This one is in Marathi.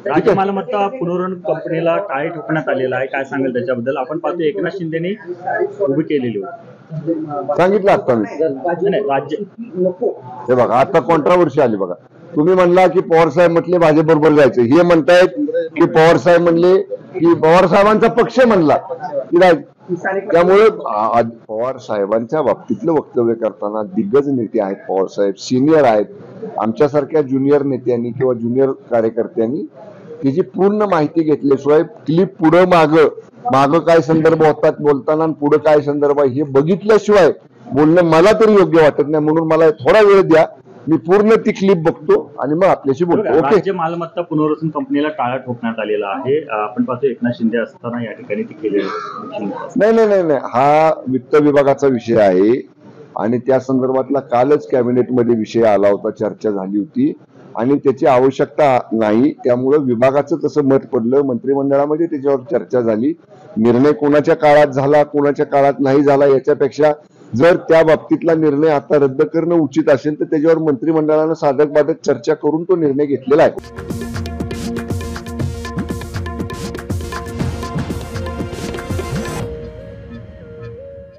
राज्य मालमत्ता पुनर्वसन कंपनीला टाळे ठोकण्यात आलेला आहे, काय सांगेल त्याच्याबद्दल? आपण पाहतो एकनाथ शिंदेनी उभी केलेली होती. सांगितलं आता मी. नाही, राज्य हे बघा आता कॉन्ट्रावर्सी आली बघा. तुम्ही म्हणला की पवार साहेब म्हटले भाजप बरोबर जायचं, हे म्हणतायत की पवार साहेब म्हणले की पवार साहेबांचा पक्ष म्हणला की त्यामुळे पवार साहेबांच्या बाबतीतलं वक्तव्य करताना दिग्गज नेते आहेत, पवार साहेब सिनियर आहेत, आमच्यासारख्या ज्युनियर नेत्यांनी किंवा ज्युनियर कार्यकर्त्यांनी त्याची पूर्ण माहिती घेतल्याशिवाय क्लिप पुढं मागं काय संदर्भ होतात बोलताना आणि पुढे काय संदर्भ आहे हे बघितल्याशिवाय बोलणं मला तरी योग्य वाटत नाही. म्हणून मला थोडा वेळ द्या, मी पूर्ण ती क्लिप बघतो आणि मग आपल्याशी बोलतो. ओके. राज्य मालमत्ता पुनर्वसन कंपनीला टाळा ठोकण्यात आलेला आहे. आपण पाहतो एकनाथ शिंदे असताना या ठिकाणी ती केलेली नाही, हा वित्त विभागाचा विषय आहे आणि त्या संदर्भातला कालच कॅबिनेटमध्ये विषय आला होता, चर्चा झाली होती आणि त्याची आवश्यकता नाही. त्यामुळं विभागाचं कसं मत पडलं, मंत्रिमंडळामध्ये त्याच्यावर चर्चा झाली. निर्णय कोणाच्या काळात झाला, कोणाच्या काळात नाही झाला याच्यापेक्षा जर त्या बाबतीतला निर्णय आता रद्द करणं उचित असेल तर त्याच्यावर मंत्रिमंडळानं साधक बाधक चर्चा करून तो निर्णय घेतलेला आहे.